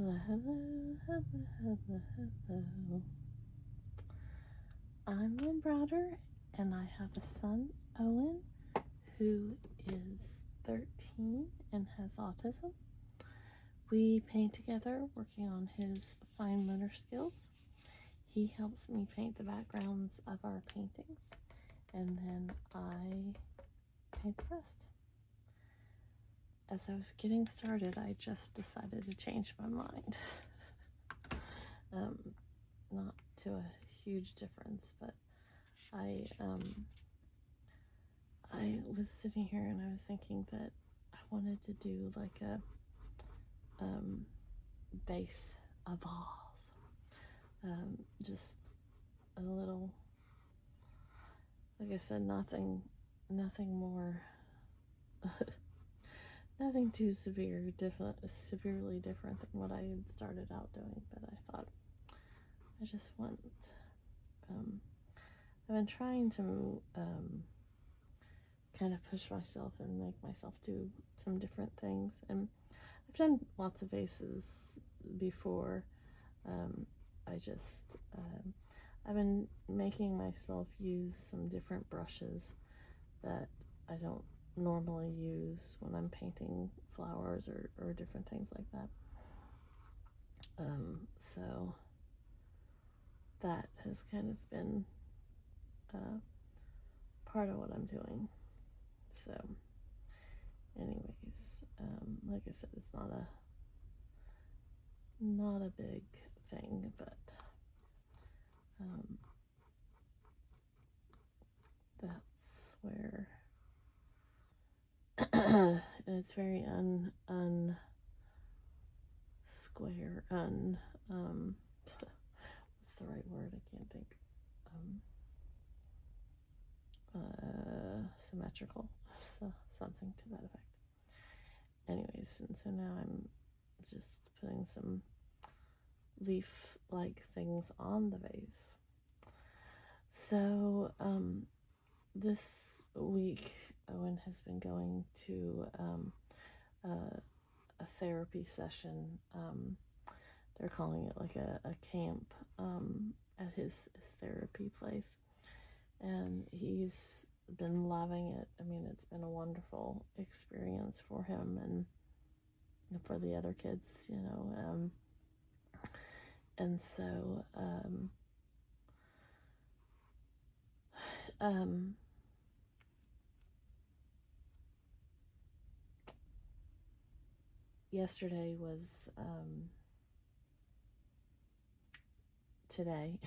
Hello, hello, hello, hello, hello. I'm Lynn Browder, and I have a son, Owen, who is 13 and has autism. We paint together, working on his fine motor skills. He helps me paint the backgrounds of our paintings, and then I paint the rest. As I was getting started, I just decided to change my mind. Not to a huge difference, but I was sitting here and I was thinking that I wanted to do like a vase, a vase, just a little, like I said, nothing more, nothing too severely different than what I had started out doing, but I thought I just want, I've been trying to kind of push myself and make myself do some different things, and I've done lots of vases before. I've been making myself use some different brushes that I don't normally use when I'm painting flowers or different things like that. So that has kind of been part of what I'm doing. So anyways, like I said, it's not a big thing, but that's where and it's very square, what's the right word? I can't think. Symmetrical, so something to that effect. Anyways, and so now I'm just putting some leaf-like things on the vase. So this week Owen has been going to a therapy session. They're calling it like a camp at his therapy place, and he's been loving it. I mean, it's been a wonderful experience for him and for the other kids, you know. And so yesterday was today.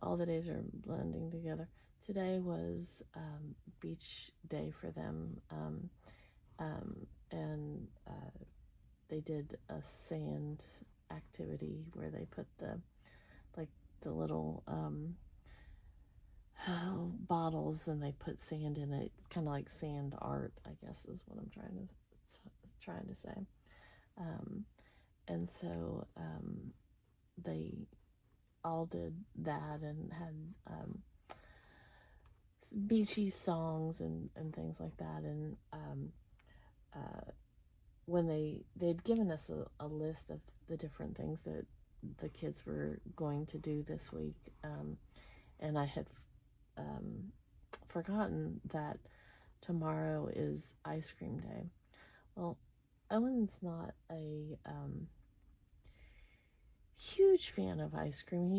All the days are blending together. Today was beach day for them, and they did a sand activity where they put the little bottles, and they put sand in it. It's kind of like sand art, I guess, is what I'm trying to say. And so they all did that and had beachy songs and things like that. And when they'd given us a list of the different things that the kids were going to do this week, and I had forgotten that tomorrow is ice cream day. Well, Owen's not a huge fan of ice cream.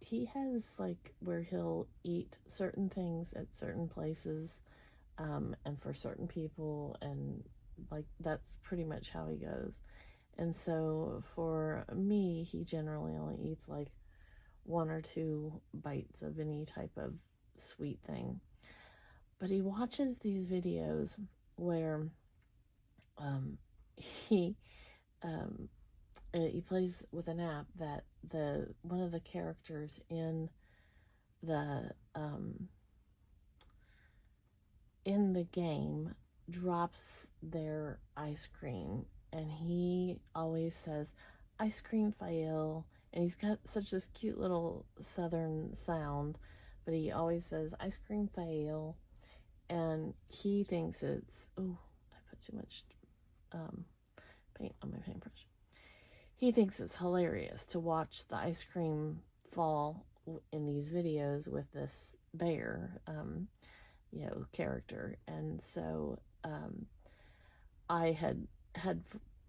He has like where he'll eat certain things at certain places, and for certain people, and like that's pretty much how he goes. And so for me, he generally only eats like 1 or 2 bites of any type of sweet thing. But he watches these videos where he plays with an app that one of the characters in the game drops their ice cream, and he always says ice cream fail, and he's got such this cute little southern sound, but he always says ice cream fail, and he thinks it's, oh, I put too much paint on my paintbrush. he thinks it's hilarious to watch the ice cream fall in these videos with this bear, character. And so I had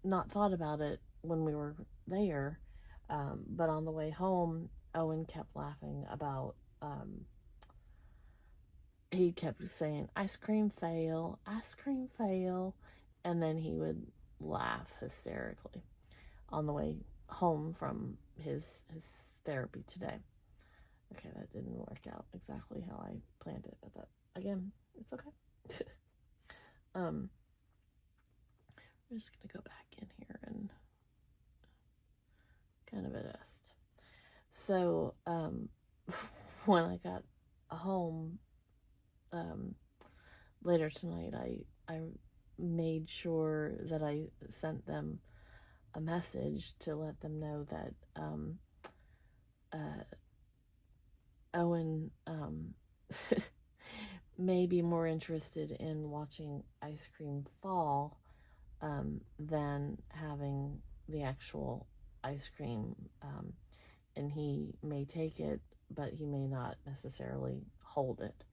not thought about it when we were there, but on the way home, Owen kept laughing about. He kept saying ice cream fail, and then he would laugh hysterically on the way home from his therapy today. Okay, that didn't work out exactly how I planned it, but that, again, it's okay. I'm just gonna go back in here and kind of adjust. So when I got home later tonight, I made sure that I sent them a message to let them know that Owen may be more interested in watching ice cream fall than having the actual ice cream. And he may take it, but he may not necessarily hold it.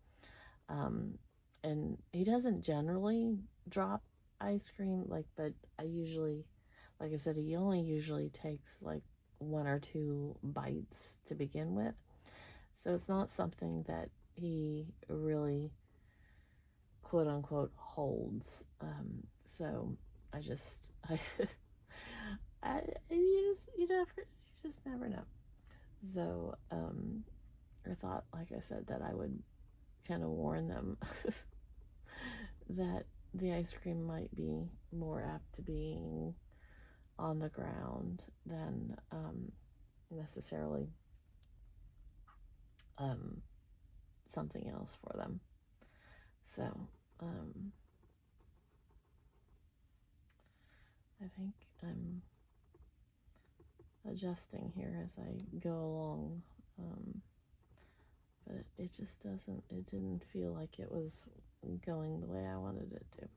And he doesn't generally drop ice cream, but I usually, like I said, he only usually takes like 1 or 2 bites to begin with. So it's not something that he really, quote unquote, holds. So I just, you just never know. So I thought, like I said, that I would kind of warn them that the ice cream might be more apt to being on the ground than necessarily something else for them. So I think I'm adjusting here as I go along, but it just didn't feel like it was going the way I wanted it to.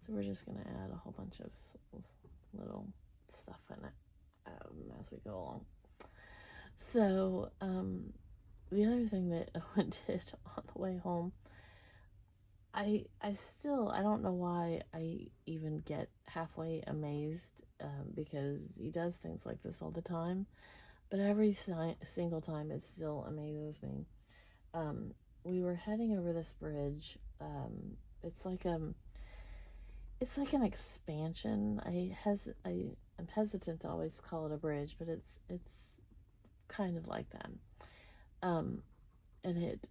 So we're just going to add a whole bunch of little stuff in it as we go along. So the other thing that Owen did on the way home, I don't know why I even get halfway amazed, because he does things like this all the time, but every single time it still amazes me. We were heading over this bridge. It's like an expansion. I'm hesitant to always call it a bridge, but it's kind of like that. And it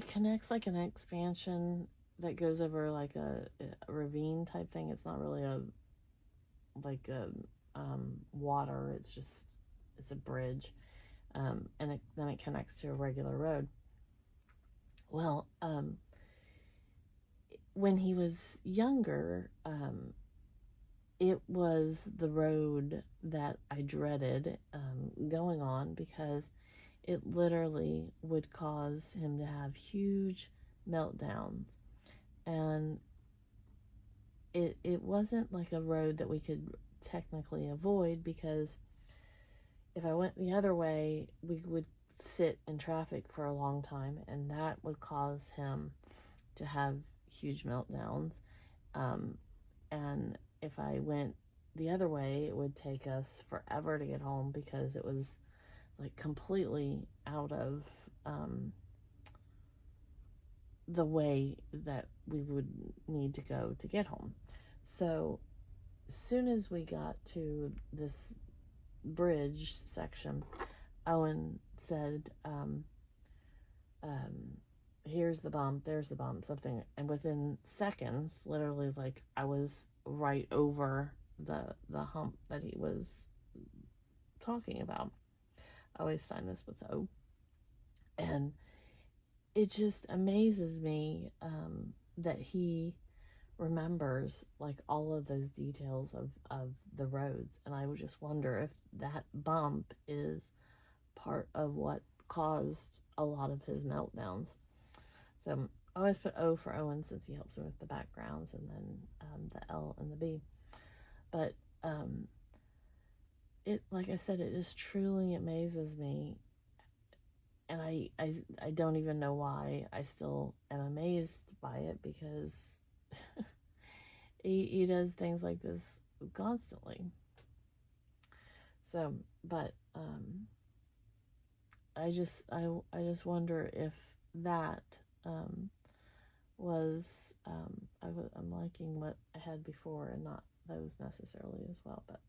connects like an expansion that goes over like a ravine type thing. It's not really water. It's a bridge, and then it connects to a regular road. Well, when he was younger, it was the road that I dreaded going on, because it literally would cause him to have huge meltdowns. And it wasn't like a road that we could technically avoid, because if I went the other way, we would sit in traffic for a long time, and that would cause him to have huge meltdowns. And if I went the other way, it would take us forever to get home, because it was like completely out of the way that we would need to go to get home. So as soon as we got to this bridge section, Owen said, here's the bump, there's the bump, something. And within seconds, literally, like, I was right over the hump that he was talking about. I always sign this with O. And it just amazes me that he remembers like all of those details of the roads. And I would just wonder if that bump is part of what caused a lot of his meltdowns. So I always put O for Owen, since he helps me with the backgrounds, and then the L and the B. But it, like I said, it just truly amazes me, and I don't even know why I still am amazed by it, because he does things like this constantly. So, but I just wonder if that was I'm liking what I had before and not those necessarily as well, but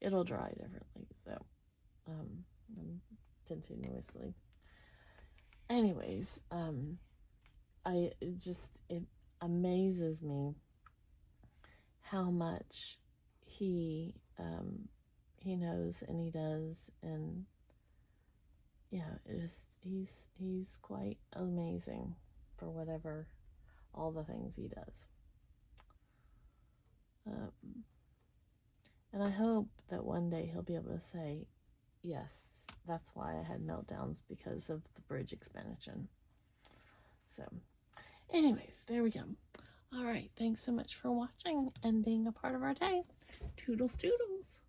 it'll dry differently, so continuously. Anyways, it amazes me how much he knows and he does, and yeah, he's quite amazing for whatever, all the things he does. And I hope that one day he'll be able to say, yes, that's why I had meltdowns, because of the bridge expansion. So, anyways, there we go. All right, thanks so much for watching and being a part of our day. Toodles, toodles.